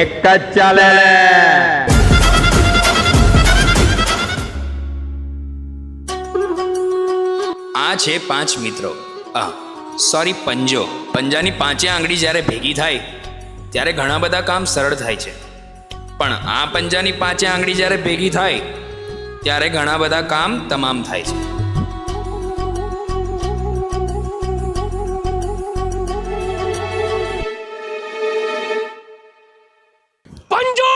એક જ ચાલે. આ છે 5 મિત્રો. સોરી, પંજો. પંજાની 5 આંગળી જ્યારે ભેગી થાય ત્યારે ઘણા બધા કામ સરળ થાય છે, પણ આ પંજાની 5 આંગળી જ્યારે ભેગી થાય ત્યારે ઘણા બધા કામ તમામ થાય છે. પંજો!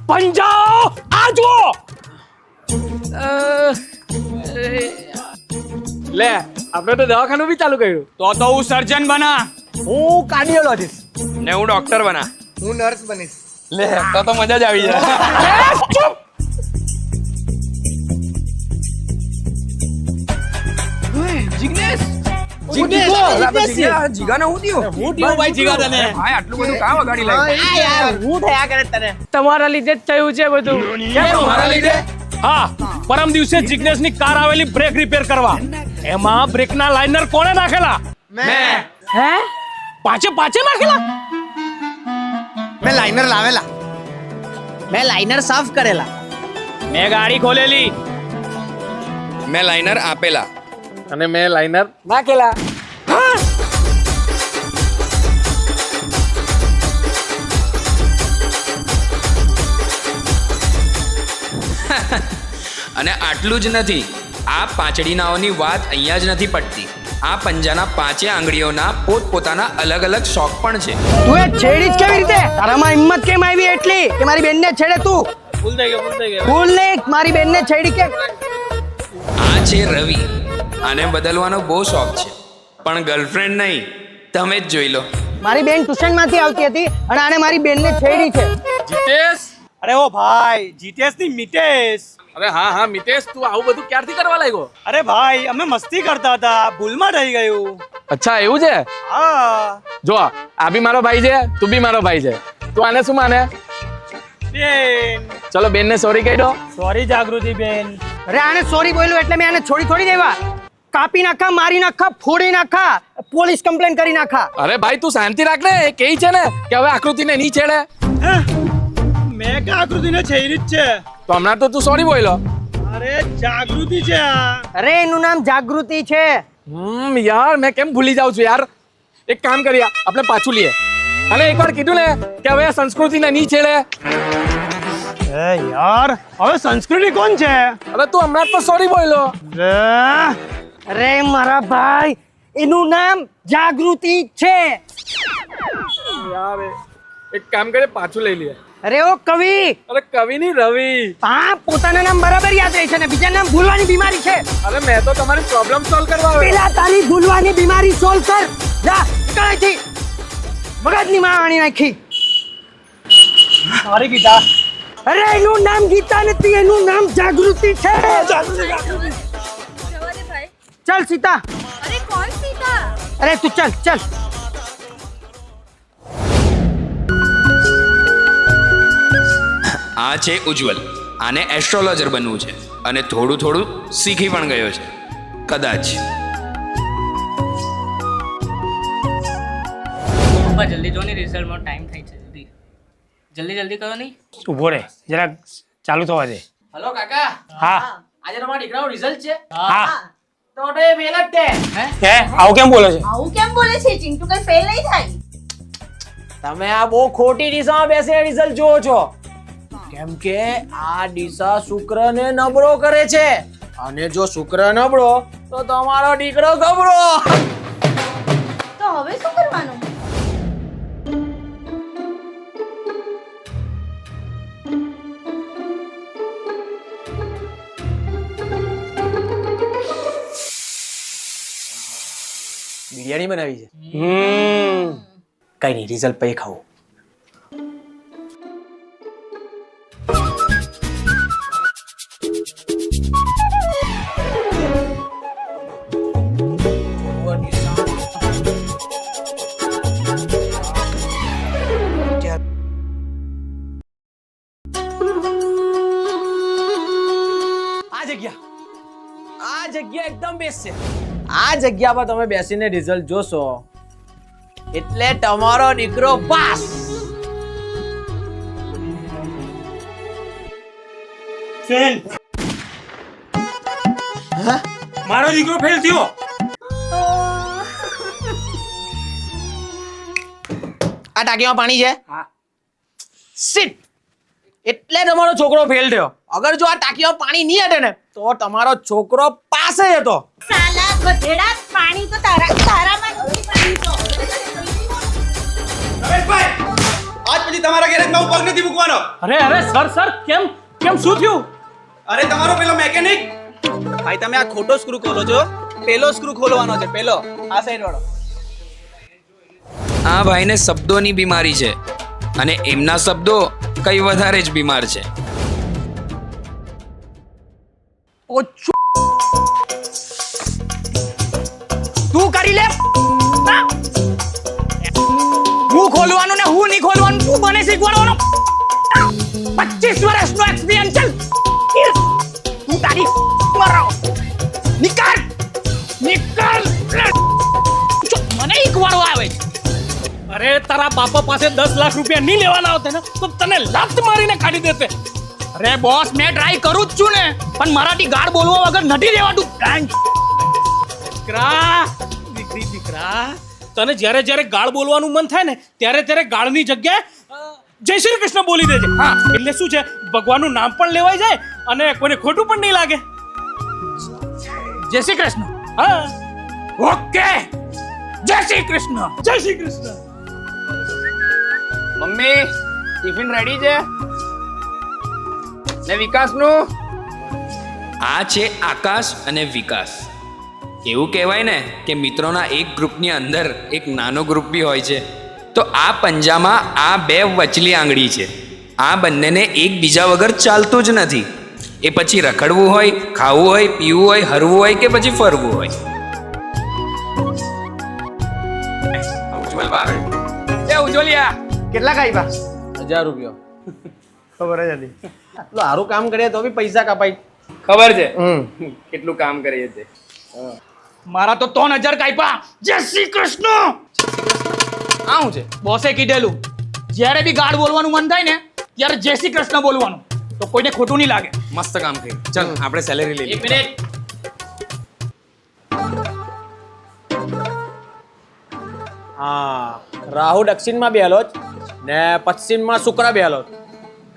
પંજાઓ આ જુઓ. લે આપણે તો દવાખાનું બી ચાલુ કર્યું. તો હું સર્જન બના. હું કાર્ડિયોલોજિસ્ટ. ને હું ડોક્ટર બના. હું નર્સ બનીશ. લે તો મજા જ આવી જાય. ચૂપ. તમારા લીધે જ થયું છે બધું. મારા લીધે? હા, પરમ દિવસે જિગ્નેશની કાર આવેલી બ્રેક રિપેર કરવા. એમાં બ્રેકના લાઇનર કોણે નાખેલા? મેં. હે? પાછે નાખેલા? મેં લાઇનર લાવેલા. મેં લાઇનર સાફ કરેલા. મેં ગાડી ખોલેલી. મેં લાઇનર આપેલા. અને મેં લાઇનર નાખેલા. અને આટલું જ નથી, આ પાંચડીનાઓની વાત અહીંયા જ નથી પડતી. આ પંજાના 5 આંગળીઓના પોતપોતાના અલગ અલગ શોખ પણ છે. તું એ છેડી જ કેવી રીતે? તારામાં હિંમત કેમ આવી એટલી કે મારી બેનને છેડે તું? ભૂલ થઈ ગયો. ભૂલ નહીં, મારી બેનને છેડી કેમ? આ છે રવિ. આને બદલવાનો બહુ શોખ છે, પણ ગર્લફ્રેન્ડ નહીં. તમે જ જોઈ લો. મારી બેન ટ્યુશનમાંથી આવતી હતી અને આને મારી બેનને છેડી છે. જીતેશ. અરે ઓ ભાઈ, જીતેશ ની મિતેશ. અરે હા મિતેશ, તું આવું બધું ક્યારથી કરવા લાગ્યો? અરે ભાઈ, અમે મસ્તી કરતા હતા, ભૂલમાં થઈ ગયું. અચ્છા, એવું છે? હા. જો આ બી મારો ભાઈ છે, તું બી મારો ભાઈ છે. તું આને શું માને? બેન. ચલો બેનને સોરી કહી દો. સોરી જાગૃતિ બેન. અરે આને સોરી બોલ્યું એટલે મેં આને છોડી દેવા. કાપી નાખા, મારી નાખા, ફોડી નાખા, પોલીસ કમ્પ્લેન કરી નાખા. અરે ભાઈ તું શાંતિ રાખ ને. એ કહી છે ને કે હવે આકૃતિને નહીં છેડે. મેં કા આકૃતિને છેડી જ છે. તો હમણાં તો તું સોરી બોલ્યો. અરે જાગૃતિ છે આ. અરે એનું નામ જાગૃતિ છે. યાર મેં કેમ ભૂલી જાઉં છું યાર. એક કામ કરીએ, આપણે પાછું લઈએ. અને એકવાર કીધું ને કે હવે સંસ્કૃતિને નહીં છેડે. એ યાર, હવે સંસ્કૃતિ કોણ છે? અરે તું હમણાં તો સોરી બોલ્યો. અરે મારા ભાઈ, એનું નામ જાગૃતિ છે. યાર એક કામ કરીએ, પાછું લઈ લઈએ. અરે ઓ કવિ. અરે કવિ ની રવિ. હા, પોતાના નામ બરાબર યાદ રહે છે ને બીજા નામ ભૂલવાની બીમારી છે. અરે મેં તો તમારી પ્રોબ્લેમ સોલ્વ કરવા આવ્યો. પેલા તારી ભૂલવાની બીમારી સોલ્વ કર. જા નીકળેથી. મગજની માણી નાખી. સોરી ગીતા. અરે એનું નામ ગીતા નથી, એનું નામ જાગૃતિ છે. ચલ સીતા. अरे कौन सीता? અરે તું ચલ. આ છે ઉજ્જવલ. આને એસ્ટ્રોલોજર બનવું છે અને થોડું શીખી પણ ગયો છે કદાચ. પપ્પા જલ્દી જો ને, રિઝલ્ટમાં ટાઈમ થાય છે. જલ્દી કરો નહીં. ઉભો રે, જરા ચાલુ થવા દે. હલો કાકા. હા. આજે તમારા દીકરાનો રિઝલ્ટ છે. હા. તો એ ફેલ જ તે. હે, આવું કેમ બોલે છે? આવું કેમ બોલે છે? ચિંટુ કઈ ફેલ નહીં થાય. તમે આ બહુ ખોટી દિશામાં બેસીને રિઝલ્ટ જોવો છો. કેમ કે આ દિશા શુક્રને નબળો કરે છે અને જો શુક્ર નબળો તો તમારો દીકરો ગબડો. તો હવે શું કરવાનું? બિરયાની બનાવી છે. કઈ નહીં, રિઝલ્ટ પછી ખાવું. આ જગ્યા એકદમ બેસ્ટ છે. આ જગ્યા પર તમે બેસીને રિઝલ્ટ જોશો એટલે તમારો દીકરો પાસ. ફેલ. મારો દીકરો ફેલ થયો. આ ટાંકીમાં પાણી છે. સિટ. એટલે તમારો છોકરો ફેલ થયો. અગર જો આ ટાંકીમાં પાણી નહીં હટે ને તો તમારો છોકરો પાસ જ હતો. સાલા ગધેડા, પાણી તો તારામાં નથી, પાણી તો. રમેશભાઈ આજ પછી તમારા ગેરેજમાં હું પગ નથી મૂકવાનો. અરે સર કેમ શું થયું? અરે તમારો પેલો મેકેનિક ભાઈ તમે આ ખોટો સ્ક્રૂ ખોલો છો. પેલો સ્ક્રૂ ખોલવાનો છે, પેલો આ સાઈડ વાળો. આ ભાઈને શબ્દોની બીમારી છે અને એમના શબ્દો કઈ વધારે જ બીમાર છે. તું કરી લે. હું ખોલવાનું ને હું નહીં ખોલવાનું તું મને શીખવાડવાનો. 25 વર્ષનો એક્સપીરિયન્સ છે. તું તારી મરાવ. નિકાલ. મને શીખવાડવા આવે છે. અરે તારા બાપા પાસે 10 લાખ રૂપિયા નહીં લેવાના હોતે ને તો તને લાત મારીને કાઢી દેતે. અરે બોસ મેં ટ્રાય કરું જ છું ને પણ મારાથી ગાળ બોલવા વગર નથી રહેવાતું. દીકરા તને જ્યારે ગાળ બોલવાનું મન થાય ને ત્યારે ગાળની જગ્યાએ જય શ્રી કૃષ્ણ બોલી દેજે. હા એટલે શું છે ભગવાનનું નામ પણ લેવાઈ જાય અને કોઈને ખોટું પણ નહીં લાગે. જય શ્રી કૃષ્ણ. હા ઓકે જય શ્રી કૃષ્ણ. જય Shri Krishna. Mummy tiffin ready છે ને વિકાસનું. આ છે આકાશ અને વિકાસ. એવું કહેવાય ને કે મિત્રોના એક ગ્રુપની અંદર એક નાનો ગ્રુપ બી હોય છે. તો આ પંજામાં આ બે વચલી આંગળી છે. આ બંનેને એકબીજા વગર ચાલતું જ નથી. એ પછી રખડવું હોય, ખાવું હોય, પીવું હોય, હરવું હોય કે પછી ફરવું હોય. ઉજ્જવલિયા કેટલા ખાઈબા? 1000 રૂપિયા. ખબર જ હતી. સારું કામ કરીએ તો બી પૈસા કપાય. ખબર છે કેટલું કામ કરીએ છે. મારા તો 3000 કાપ્યા. જય શ્રી કૃષ્ણ. આવું છે બોસે કીધેલું જ્યારે બી ગાળ બોલવાનું મન થાય ને ત્યારે જય શ્રી કૃષ્ણ બોલવાનું તો કોઈને ખોટું નહીં લાગે. મસ્ત કામ કર્યું. ચાલ આપણે સેલેરી લઈ લઈએ. 1 મિનિટ. હા રાહુ દક્ષિણમાં બેહેલો જ ને પશ્ચિમમાં શુક્ર બેહેલો જ.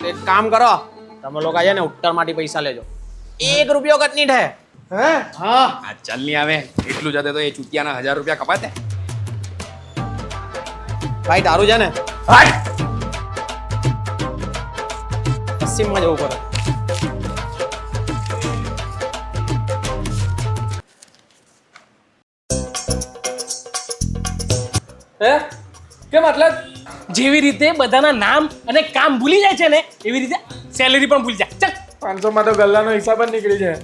એક કામ કરો તમે લોકો છે ને ઉત્તરમાંથી પૈસા લેજો. 1 રૂપિયો કટ નહીં થાય. હે હા આ ચાલ નહીં આવે એટલું જતે તો એ ચૂતિયાના 1000 રૂપિયા કપાતે. ભાઈ તારું છે ને પશ્ચિમમાં જવું પડે. હે કેમ એટલે જેવી રીતે બધાના નામ અને કામ ભૂલી જાય છે ને એવી રીતે સેલેરી પણ ભૂલી જાય. ચાલ 500 માં તો ગલ્લાનો હિસાબ જ નીકળી જાય.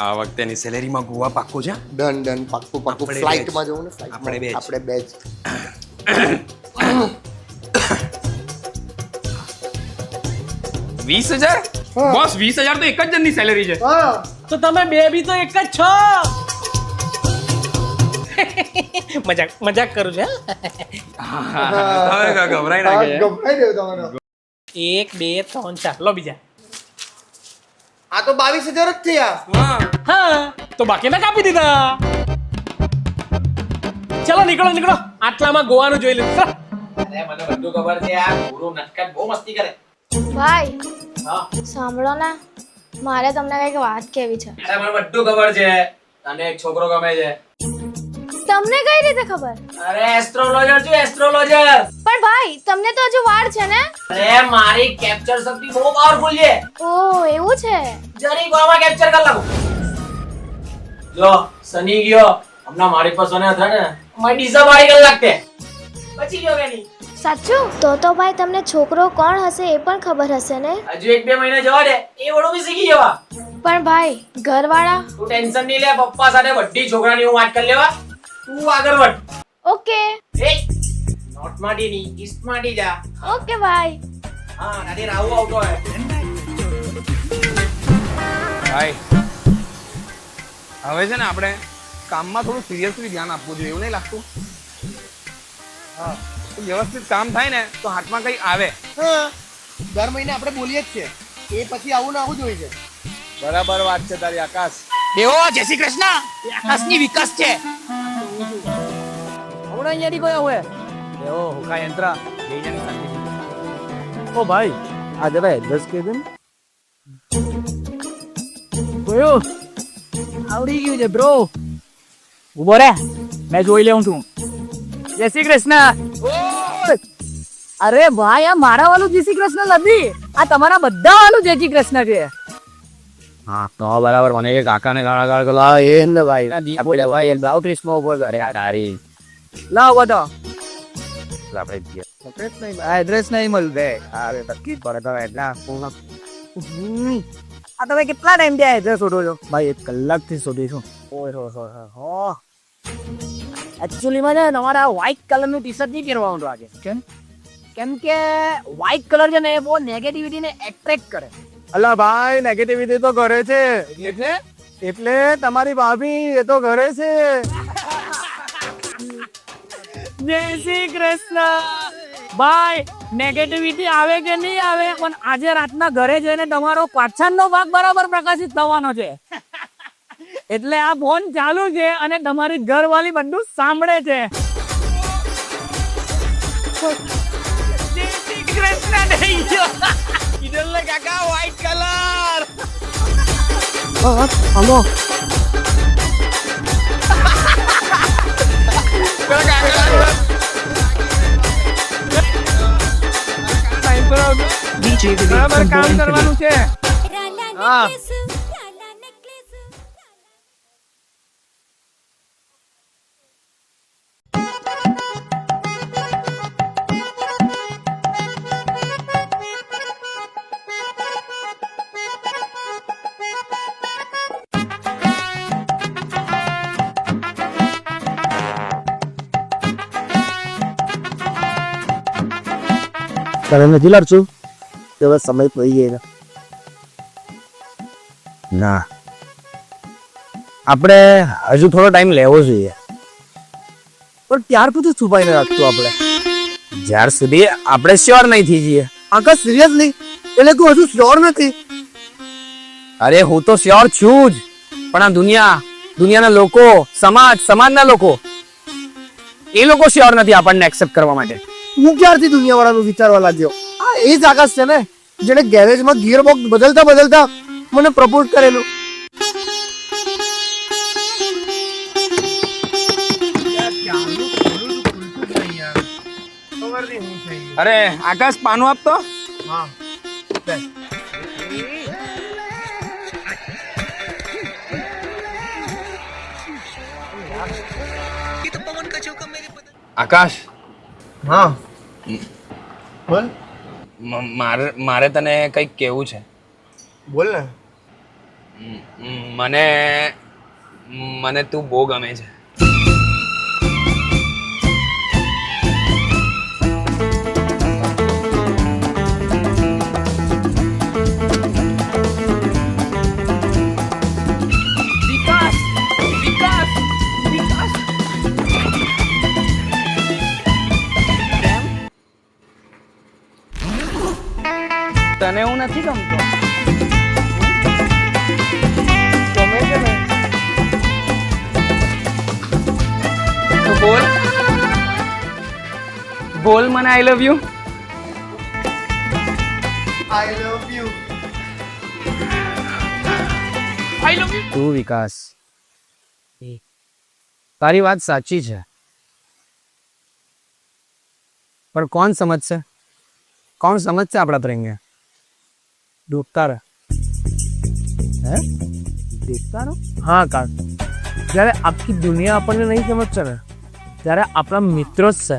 આ વખતેની સેલેરીમાં ગોવા પાક્કો છે. ડન પાક્કું આપણે ફ્લાઇટમાં બે જ. જવું ને આપણે બે જ. આપણે બે જ. 20,000 બોસ 20,000 તો એક જ જણની સેલેરી છે. હા તો તમે બે બી તો એક જ છો. મજાક કરું છું. હવે ગભરાઈ નાખે છે. ગભરાઈ રહ્યો તમારો. 1 2 3 4 લો બીજા. આ તો 22,000 જ થયા. હા તો બાકીના કાપી દીધા. ચલો નીકળો આટલામાં ગોવાનું જોઈ લીધું. ચાલો. અરે મને બધું ખબર છે. આ ગુરુ નટકટ બહુ મસ્તી કરે. ભાઈ હા સાંભળો ને મારે તમને કઈક વાત કહેવી છે. અરે મને બધું ખબર છે. તને એક છોકરો ગમે છે. તમને કઈ રીતે ખબર? અરે એસ્ટ્રોલોજર છું એસ્ટ્રોલોજર. પણ ભાઈ તમને તો હજુ વાર છે ને. અરે મારી કેપ્ચર શક્તિ બહુ પાવરફુલ છે. ઓહ એવું છે. જરી ગોવામાં કેપ્ચર કરી લાગુ. જો સની ગયો હમણાં મારી પર સોને હતા ને મારી ડીસા મારી કરી લાગતે પછી ગયો કે નહીં. સાચું? તો ભાઈ તમને છોકરો કોણ હશે એ પણ ખબર હશે ને. હજુ 1-2 મહિના જવા દે એ વડું બી શીખી જવા. પણ ભાઈ ઘરવાળા? તું ટેન્શન નહીં લે પપ્પા સાથે બધી છોકરાની હું વાત કરી લેવા. તું આગળ વધ. ઓકે એ નોટ માટી ની ઈસ્ટ માટી જા. ઓકે ભાઈ. હા નાની રાહુ આવતો હે. ભાઈ હવે છે ને આપણે કામમાં થોડું સિરિયસલી ધ્યાન આપવું જોઈએ, એવું નહીં લાગતું? હા, વ્યવસ્થિત કામ થાય ને તો હાથમાં કંઈ આવે. દર મહિને આપણે બોલીએ જ છે, એ પછી આવું ને આવું જ હોય છે. બરાબર વાત છે તારી, આકાશ. દેવો જય શ્રી કૃષ્ણ. એ આકાશની વિકાસ છે. હમણાં અહીંયાથી ગયો હોય એવો હુકા યંત્ર લઈ જવાની શાંતિ. ઓ ભાઈ આ જરા એડ્રેસ કહી દે ને. ગયો આવડી ગયું છે બ્રો. ઉભો રે, મેં જોઈ લેવું છું. જય શ્રી કૃષ્ણ. અરે ભાઈ, આ મારા વાળું જય શ્રી કૃષ્ણ નથી, આ તમારા બધા વાળું જય શ્રી કૃષ્ણ છે. હા તો બરાબર, મને એક કાકાને ગાળા ગાળ ગલા એ ને ભાઈ આપણે ભાઈ બાવ ક્રિસ્મો ઉપર કરે આ તારી. લાવ બધો આપણે એડ્રેસ નહીં મળે. અરે તકલીફ પડે તો એટલા આ તમે કેટલા ટાઈમ થી એડ્રેસ શોધો છો? ભાઈ 1 કલાકથી શોધી છું. એકચ્યુઅલી માં છે ને તમારે વ્હાઈટ કલરનું ટી શર્ટ નહીં પહેરવાનું લાગે. કેમ કે વ્હાઈટ કલર છે ને એ બહુ નેગેટિવિટી ને એટ્રેક્ટ કરે. અલા ભાઈ નેગેટિવિટી તો કરે છે એટલે તમારી ભાભી એ તો કરે છે. જય શ્રી કૃષ્ણ. ભાઈ નેગેટિવિટી આવે કે નહીં આવે, પણ આજે રાતના ઘરે જઈને તમારો પાછળનો ભાગ બરાબર પ્રકાશિત થવાનો છે. એટલે આ ફોન ચાલુ છે અને તમારી ઘરવાળી બધું સાંભળે છે. જય શ્રી કૃષ્ણ. નહીં કિડલ કાકા વ્હાઈટ કલર. હલો બરાબર કામ કરવાનું છે. હા તને નથી લાગતું કે હવે સમય પડી ગયો? ના, આપણે હજુ થોડો ટાઈમ લેવો જોઈએ. પણ ત્યાર સુધી છુપાઈને રાખતું આપણે, જ્યાર સુધી આપણે શ્યોર નહીં થઈ જઈએ. આકાશ સિરિયસલી? એટલે તું હજુ શ્યોર નથી? અરે હું તો શ્યોર છું જ, પણ આ દુનિયાના લોકો, સમાજના લોકો, એ લોકો શ્યોર નથી આપણને એક્સેપ્ટ કરવા માટે. હું ક્યારથી દુનિયા વાળાનું વિચારવા લાગ્યો? આ એ જ આકાશ છે ને જેને ગેરેજમાં ગિયર બોક્સ બદલતા મને પ્રપોઝ કરેલું. અરે આકાશ, પાનું આપતો. આકાશ. હા બોલ. મારે તને કંઈક કહેવું છે. બોલ ને. મને તું બહુ ગમે છે. તને એવું નથી ગમતો? ગમે છે ને તો બોલ મને આઈ લવ યુ. તું વિકાસ, તારી વાત સાચી છે, પણ કોણ સમજશે આપણા પ્રેમને? ડૂબતા રહે. હે દેખતા રહો. હા કારણ જ્યારે આખી દુનિયા આપણને નહીં સમજશે ને ત્યારે આપણા મિત્રો જ છે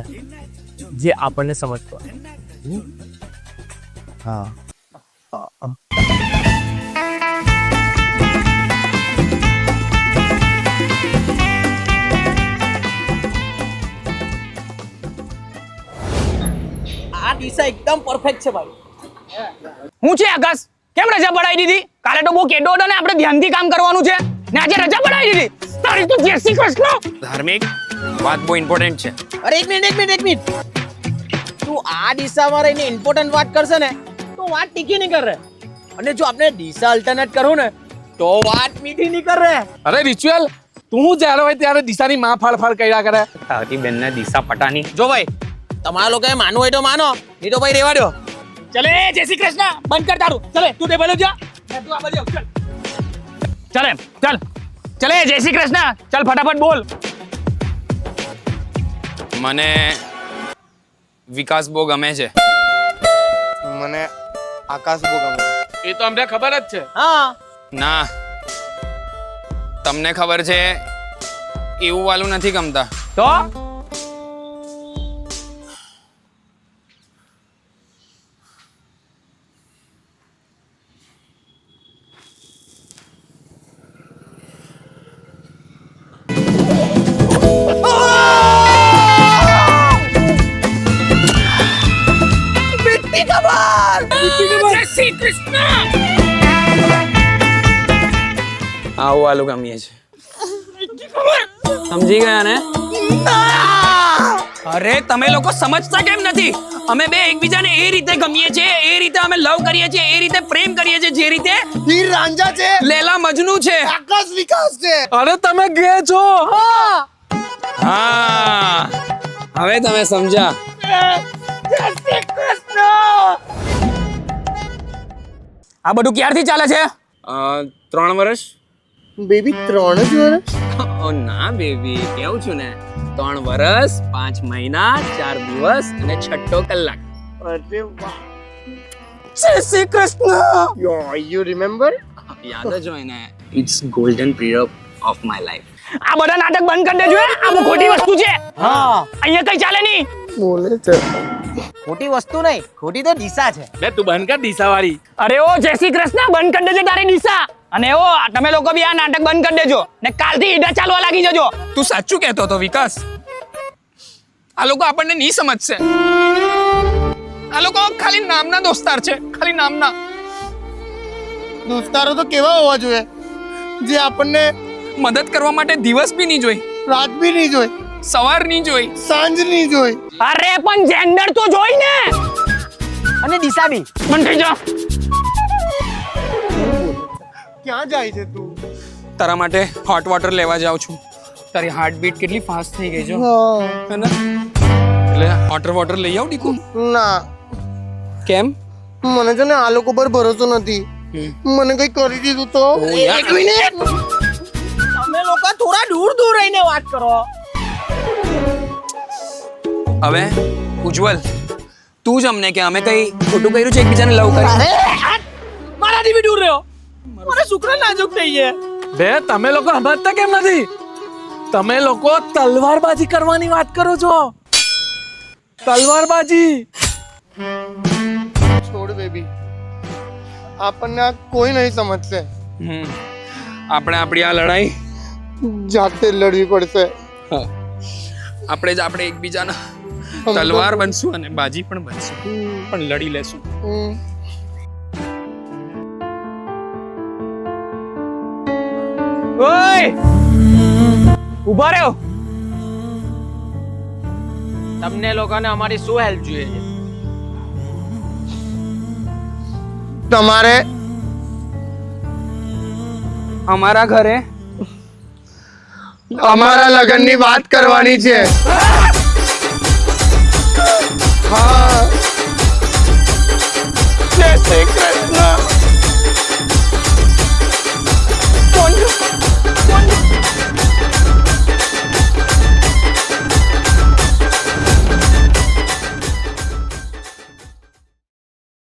જે આપણને સમજતો. હા આ દિશા એકદમ પરફેક્ટ છે ભાઈ. હું છે આકાશ, કેમ રજા પડાવી દીધી? કાલે તો બહુ કેડો હતો ને, આપણે ધ્યાનથી કામ કરવાનું છે. ને આજે રજા બનાવી દીધી. તારી તો જય શ્રી કૃષ્ણ. ધાર્મિક વાત બહુ ઇમ્પોર્ટન્ટ છે. અરે એક મિનિટ તું આ દિશામાં રહીને ઇમ્પોર્ટન્ટ વાત કરશે ને તો વાત ટીકી નહીં કરે, અને જો આપણે દિશા અલ્ટરનેટ કરું ને તો વાત મીઠી નહીં કરે. અરે રિચ્યુઅલ તું જ્યારે હોય ત્યારે દિશાની માં ફાળ કર્યા કરે. તારી બેનને દિશા પટાની. જો ભાઈ તમારા લોકોએ માનવું હોય તો માનો, નહીં તો ભાઈ રેવા દો. ચલે જય શ્રી કૃષ્ણ બંધ કર તારું. ચલે તું ટેબલ જા ને તું આ બાજુ આવ, ચાલ ચલે જય શ્રી કૃષ્ણ. ચાલ ફટાફટ બોલ. મને વિકાસ બહુ ગમે છે. મને આકાશ બહુ ગમે. એ તો અમને ખબર જ છે. હા ના, તમને ખબર છે એવું વાલું નથી ગમતા. તો આવું વાલું ગમીએ છે. સમજી ગયા ને? અરે તમે લોકો સમજતા કેમ નથી? અમે બે એકબીજાને એ રીતે ગમીએ છીએ, એ રીતે અમે લવ કરીએ છીએ, એ રીતે પ્રેમ કરીએ છીએ, જે રીતે હીર રાંઝા છે, લેલા મજનુ છે. આકાશ વિકાસ છે. અરે તમે ગે છો. હા, હવે તમે સમજ્યા. આ બધું ક્યારથી ચાલે છે? 3 વર્ષ. બેબી 3 જ વર્ષ? ઓ ના બેબી, કેવું છું ને, 3 વર્ષ 5 મહિના 4 દિવસ અને 6 કલાક. અરે વાહ. જય શ્રી કૃષ્ણ. You remember? યાદ જ હોય ને, it's golden period of my life. આ બધા નાટક બંધ કરી દેજો. આ બહુ ખોટી વસ્તુ છે. હા અહીંયા કઈ ચાલે નહીં. બોલે છે. ખોટી વસ્તુ નહીં, ખોટી તો દિશા છે. બે તું બંધ કર દિશા વાળી. અરે ઓ જય શ્રી કૃષ્ણ, બંધ કરી દેજો તારી દિશા. અને ઓ તમે લોકો બી આ નાટક બંધ કરી દેજો ને કાલથી ઈડા ચાલવા લાગી જજો. તું સાચું કહેતો હતો વિકાસ. આ લોકો આપણને નહીં સમજશે. આ લોકો ખાલી નામના દોસ્તાર છે, ખાલી નામના. દોસ્તારો તો કેવા હોવા જોઈએ જે આપણને મદદ કરવા માટે દિવસ બી નહીં જોઈ, રાત બી નહીં જોઈ, સવાર નહીં જોઈ, સાંજ નહીં જોઈ. અરે પણ જેન્ડર તો જોઈ ને. અને દિશા બી. બંધ થઈ જા. ક્યાં જાય છે તું? તારા માટે હોટ વોટર લેવા જાઉં છું. તારી હાર્ટબીટ કેટલી ફાસ્ટ થઈ ગઈ છે હે ને? એટલે હોટર વોટર લઈ આવ ડીકુ. ના, કેમ? મને છે ને આ લોકો પર ભરોસો નથી. મને કઈ કરી દીધું તો. એક મિનિટ, તમે લોકો થોડા દૂર રહીને વાત કરો. હવે ઉજ્જવલ, તું જ અમને કે અમે કઈ ખોટું કર્યું છે એકબીજાને લવ કરી? અરે મારાથી બી દૂર રહ્યો. મને શુક્ર નાજુક થઈ છે. બે તમે લોકો સમજતા કેમ નથી? તમે લોકો તલવારબાજી કરવાની વાત કરો છો. તલવારબાજી. છોડ બેબી, આપણને આ કોઈ નહીં સમજશે. આપણે આપણી આ લડાઈ જાતે લડવી પડશે. આપણે એકબીજાના તલવાર બનશું અને બાજી પણ બનશું, પણ લડી લેશું. ઓય ઉભા રહ્યો. તમને લોકોને અમારી શું હેલ્પ જોઈએ છે? તમારે અમારા ઘરે અમારા લગ્નની વાત કરવાની છે.